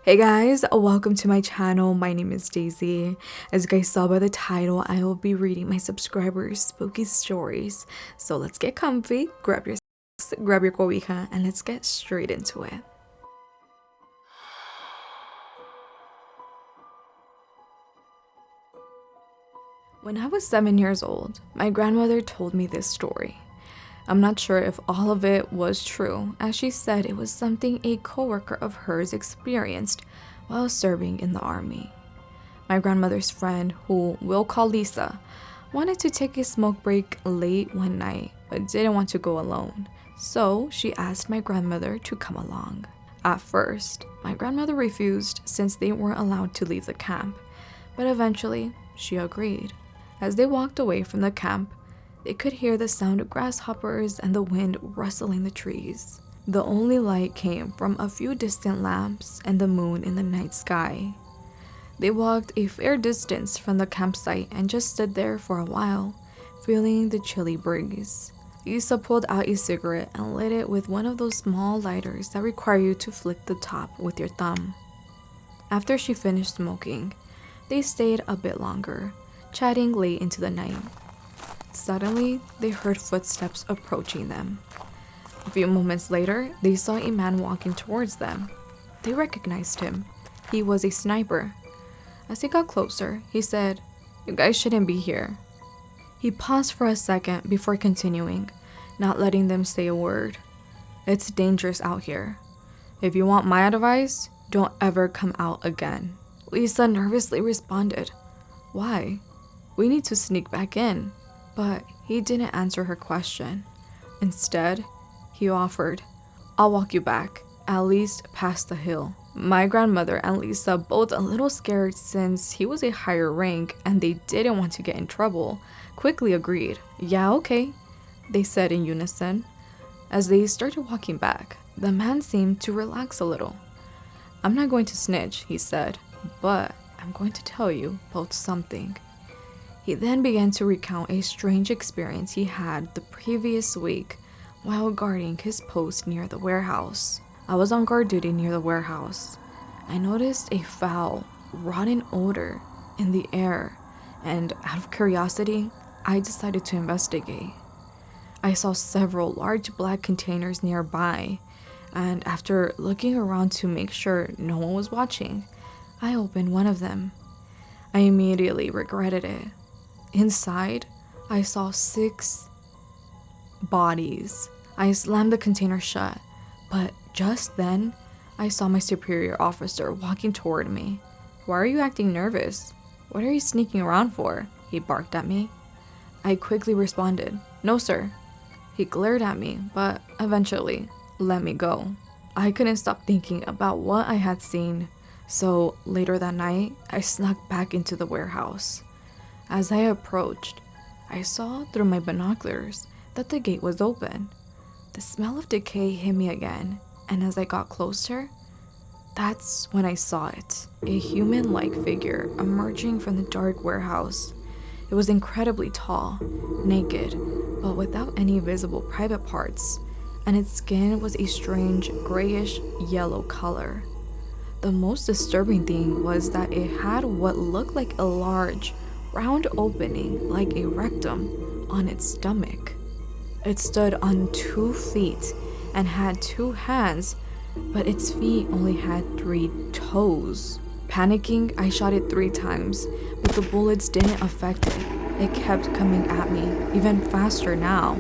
Hey guys, welcome to my channel. My name is Daisy. As you guys saw by the title, I will be reading my subscribers' spooky stories. So let's get comfy, grab your snacks, grab your cobija, and let's get straight into it. When I was 7 years old, my grandmother told me this story. I'm not sure if all of it was true, as she said it was something a coworker of hers experienced while serving in the army. My grandmother's friend, who we'll call Lisa, wanted to take a smoke break late one night but didn't want to go alone, so she asked my grandmother to come along. At first, my grandmother refused since they weren't allowed to leave the camp, but eventually she agreed. As they walked away from the camp, they could hear the sound of grasshoppers and the wind rustling the trees. The only light came from a few distant lamps and the moon in the night sky. They walked a fair distance from the campsite and just stood there for a while, feeling the chilly breeze. Lisa pulled out a cigarette and lit it with one of those small lighters that require you to flick the top with your thumb. After she finished smoking, they stayed a bit longer, chatting late into the night. Suddenly, they heard footsteps approaching them. A few moments later, they saw a man walking towards them. They recognized him. He was a sniper. As he got closer, he said, "You guys shouldn't be here." He paused for a second before continuing, not letting them say a word. "It's dangerous out here. If you want my advice, don't ever come out again." Lisa nervously responded, "Why? We need to sneak back in." But he didn't answer her question. Instead, he offered, "I'll walk you back, at least past the hill." My grandmother and Lisa, both a little scared since he was a higher rank and they didn't want to get in trouble, quickly agreed. "Yeah, okay," they said in unison. As they started walking back, the man seemed to relax a little. "I'm not going to snitch," he said, "but I'm going to tell you both something." He then began to recount a strange experience he had the previous week while guarding his post near the warehouse. "I was on guard duty near the warehouse. I noticed a foul, rotten odor in the air, and out of curiosity, I decided to investigate. I saw several large black containers nearby, and after looking around to make sure no one was watching, I opened one of them. I immediately regretted it. Inside, I saw 6 bodies. I slammed the container shut, but just then, I saw my superior officer walking toward me. "Why are you acting nervous? What are you sneaking around for?" he barked at me. I quickly responded, "No, sir." He glared at me, but eventually let me go. I couldn't stop thinking about what I had seen, so later that night, I snuck back into the warehouse. As I approached, I saw through my binoculars that the gate was open. The smell of decay hit me again, and as I got closer, that's when I saw it. A human-like figure emerging from the dark warehouse. It was incredibly tall, naked, but without any visible private parts, and its skin was a strange grayish yellow color. The most disturbing thing was that it had what looked like a large, round opening like a rectum on its stomach. It stood on 2 feet and had 2 hands, but its feet only had 3 toes. Panicking, I shot it 3 times, but the bullets didn't affect it. It kept coming at me, even faster now.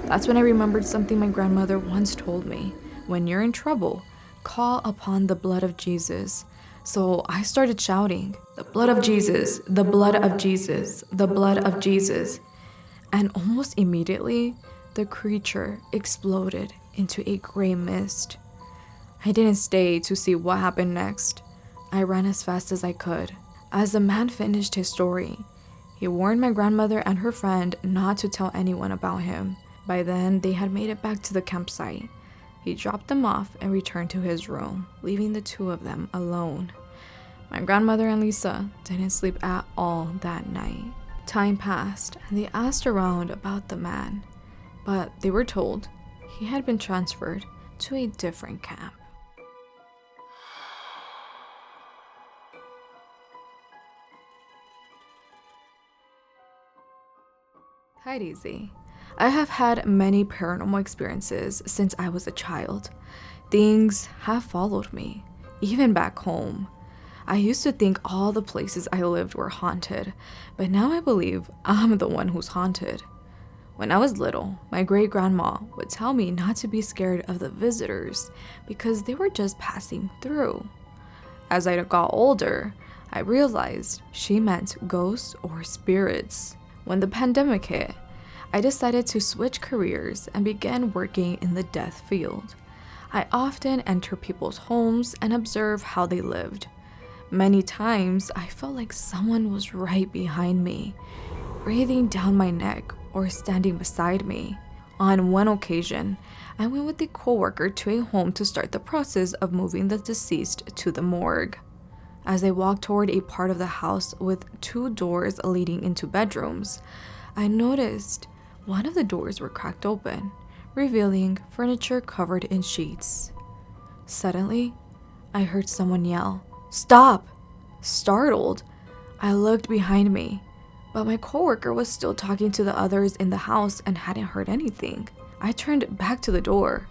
That's when I remembered something my grandmother once told me. When you're in trouble, call upon the blood of Jesus. So I started shouting, "The blood of Jesus, the blood of Jesus, the blood of Jesus." And almost immediately, the creature exploded into a gray mist. I didn't stay to see what happened next. I ran as fast as I could. As the man finished his story, he warned my grandmother and her friend not to tell anyone about him. By then, they had made it back to the campsite. He dropped them off and returned to his room, leaving the 2 of them alone. My grandmother and Lisa didn't sleep at all that night. Time passed, and they asked around about the man, but they were told he had been transferred to a different camp. Hi, Daisy. I have had many paranormal experiences since I was a child. Things have followed me, even back home. I used to think all the places I lived were haunted, but now I believe I'm the one who's haunted. When I was little, my great grandma would tell me not to be scared of the visitors because they were just passing through. As I got older, I realized she meant ghosts or spirits. When the pandemic hit, I decided to switch careers and began working in the death field. I often enter people's homes and observe how they lived. Many times, I felt like someone was right behind me, breathing down my neck or standing beside me. On one occasion, I went with a coworker to a home to start the process of moving the deceased to the morgue. As I walked toward a part of the house with 2 doors leading into bedrooms, I noticed one of the doors were cracked open, revealing furniture covered in sheets. Suddenly, I heard someone yell, "Stop!" Startled, I looked behind me, but my coworker was still talking to the others in the house and hadn't heard anything. I turned back to the door,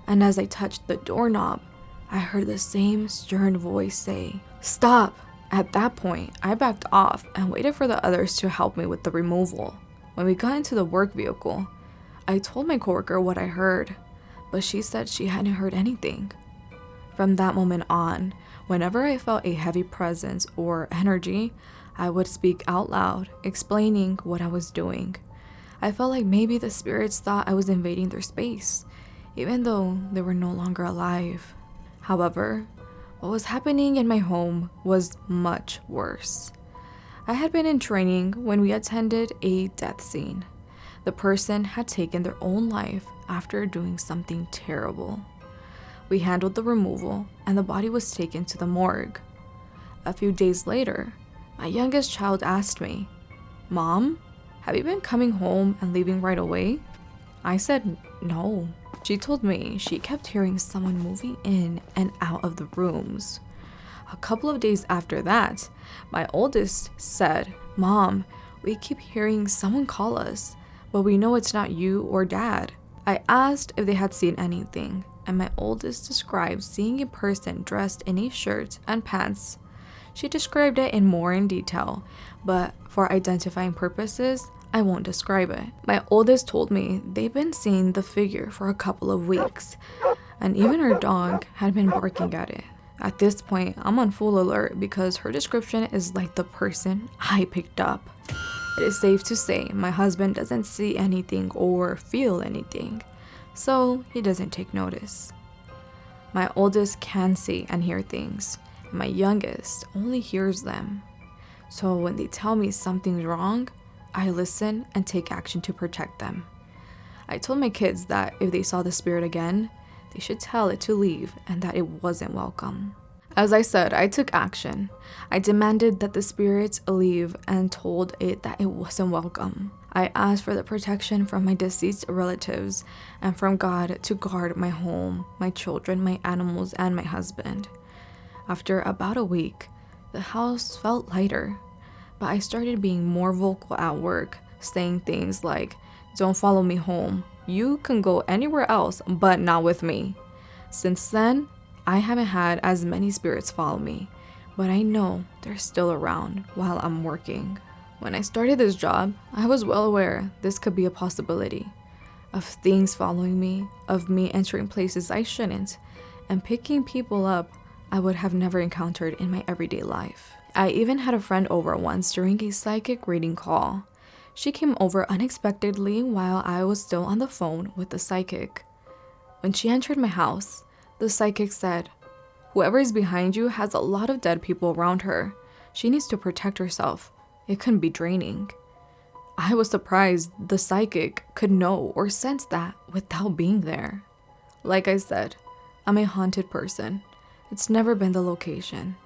and as I touched the doorknob, I heard the same stern voice say, "Stop!" At that point, I backed off and waited for the others to help me with the removal. When we got into the work vehicle, I told my coworker what I heard, but she said she hadn't heard anything. From that moment on, whenever I felt a heavy presence or energy, I would speak out loud, explaining what I was doing. I felt like maybe the spirits thought I was invading their space, even though they were no longer alive. However, what was happening in my home was much worse. I had been in training when we attended a death scene. The person had taken their own life after doing something terrible. We handled the removal and the body was taken to the morgue. A few days later, my youngest child asked me, "Mom, have you been coming home and leaving right away?" I said no. She told me she kept hearing someone moving in and out of the rooms. A couple of days after that, my oldest said, "Mom, we keep hearing someone call us, but we know it's not you or Dad." I asked if they had seen anything, and my oldest described seeing a person dressed in a shirt and pants. She described it in detail, but for identifying purposes, I won't describe it. My oldest told me they've been seeing the figure for a couple of weeks, and even her dog had been barking at it. At this point, I'm on full alert because her description is like the person I picked up. It is safe to say my husband doesn't see anything or feel anything, so he doesn't take notice. My oldest can see and hear things, and my youngest only hears them. So when they tell me something's wrong, I listen and take action to protect them. I told my kids that if they saw the spirit again, they should tell it to leave and that it wasn't welcome. As I said, I took action. I demanded that the spirits leave and told it that it wasn't welcome. I asked for the protection from my deceased relatives and from God to guard my home, my children, my animals, and my husband. After about a week, the house felt lighter, but I started being more vocal at work, saying things like, "Don't follow me home. You can go anywhere else, but not with me." Since then, I haven't had as many spirits follow me, but I know they're still around while I'm working. When I started this job, I was well aware this could be a possibility of things following me, of me entering places I shouldn't, and picking people up I would have never encountered in my everyday life. I even had a friend over once during a psychic reading call. She came over unexpectedly while I was still on the phone with the psychic. When she entered my house, the psychic said, "Whoever is behind you has a lot of dead people around her. She needs to protect herself. It can be draining." I was surprised the psychic could know or sense that without being there. Like I said, I'm a haunted person. It's never been the location.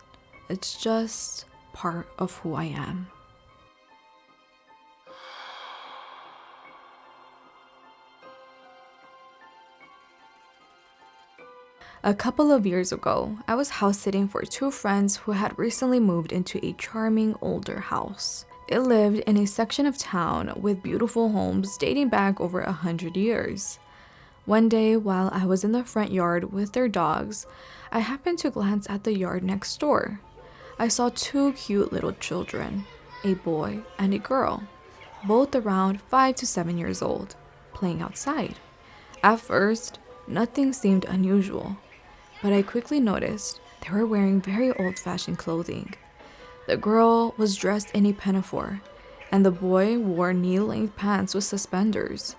It's just part of who I am. A couple of years ago, I was house sitting for 2 friends who had recently moved into a charming older house. It lived in a section of town with beautiful homes dating back over 100 years. One day, while I was in the front yard with their dogs, I happened to glance at the yard next door. I saw two cute little children, a boy and a girl, both around 5 to 7 years old, playing outside. At first, nothing seemed unusual, but I quickly noticed they were wearing very old-fashioned clothing. The girl was dressed in a pinafore, and the boy wore knee-length pants with suspenders.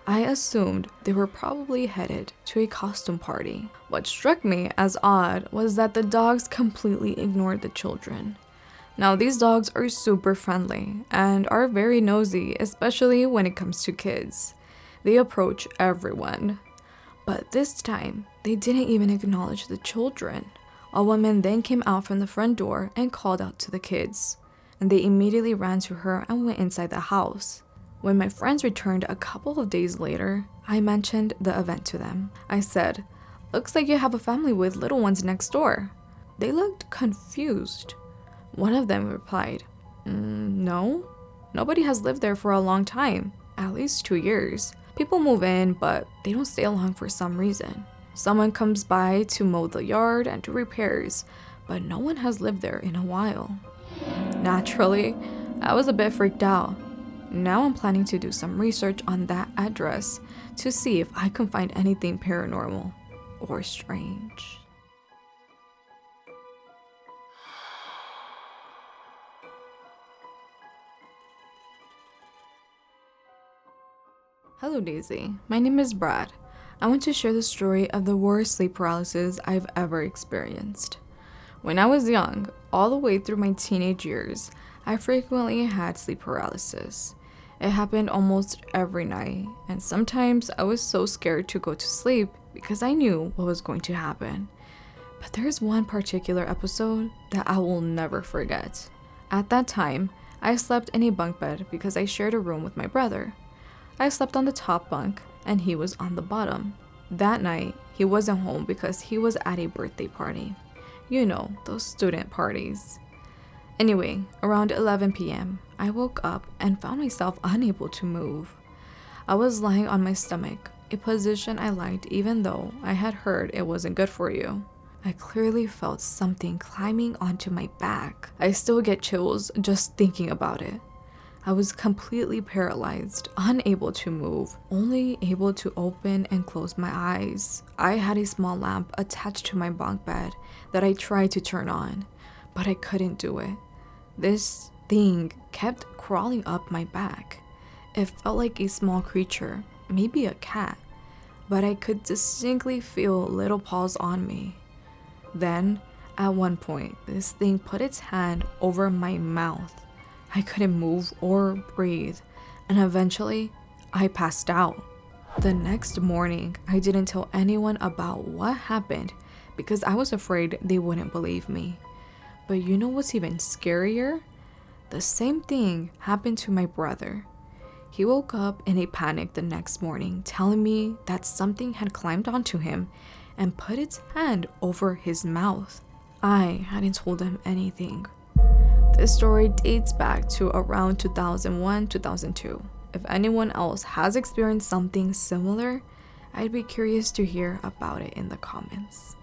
I assumed they were probably headed to a costume party. What struck me as odd was that the dogs completely ignored the children. Now, these dogs are super friendly and are very nosy, especially when it comes to kids. They approach everyone. But this time, they didn't even acknowledge the children. A woman then came out from the front door and called out to the kids, and they immediately ran to her and went inside the house. When my friends returned a couple of days later, I mentioned the event to them. I said, "Looks like you have a family with little ones next door." They looked confused. One of them replied, "No, nobody has lived there for a long time, at least 2 years. People move in, but they don't stay long for some reason. Someone comes by to mow the yard and do repairs, but no one has lived there in a while." Naturally, I was a bit freaked out. Now I'm planning to do some research on that address to see if I can find anything paranormal or strange. Hello Daisy, my name is Brad. I want to share the story of the worst sleep paralysis I've ever experienced. When I was young, all the way through my teenage years, I frequently had sleep paralysis. It happened almost every night, and sometimes I was so scared to go to sleep because I knew what was going to happen. But there's one particular episode that I will never forget. At that time, I slept in a bunk bed because I shared a room with my brother. I slept on the top bunk, and he was on the bottom. That night, he wasn't home because he was at a birthday party. You know, those student parties. Anyway, around 11 p.m., I woke up and found myself unable to move. I was lying on my stomach, a position I liked even though I had heard it wasn't good for you. I clearly felt something climbing onto my back. I still get chills just thinking about it. I was completely paralyzed, unable to move, only able to open and close my eyes. I had a small lamp attached to my bunk bed that I tried to turn on, but I couldn't do it. This thing kept crawling up my back. It felt like a small creature, maybe a cat, but I could distinctly feel little paws on me. Then, at one point, this thing put its hand over my mouth. I couldn't move or breathe, and eventually, I passed out. The next morning, I didn't tell anyone about what happened because I was afraid they wouldn't believe me. But you know what's even scarier? The same thing happened to my brother. He woke up in a panic the next morning, telling me that something had climbed onto him and put its hand over his mouth. I hadn't told him anything. This story dates back to around 2001-2002. If anyone else has experienced something similar, I'd be curious to hear about it in the comments.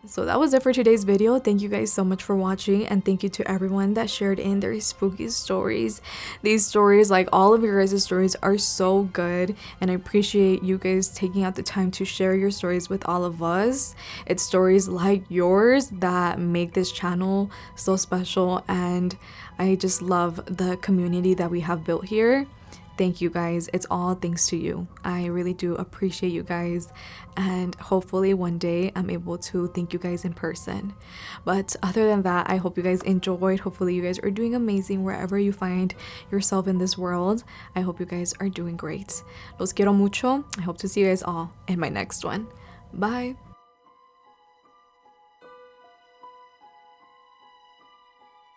So that was it for today's video. Thank you guys so much for watching, and thank you to everyone that shared in their spooky stories. These stories, like all of your guys' stories, are so good, and I appreciate you guys taking out the time to share your stories with all of us. It's stories like yours that make this channel so special, and I just love the community that we have built here. Thank you guys. It's all thanks to you. I really do appreciate you guys, and hopefully one day I'm able to thank you guys in person. But other than that, I hope you guys enjoyed. Hopefully you guys are doing amazing wherever you find yourself in this world. I hope you guys are doing great. Los quiero mucho. I hope to see you guys all in my next one. Bye.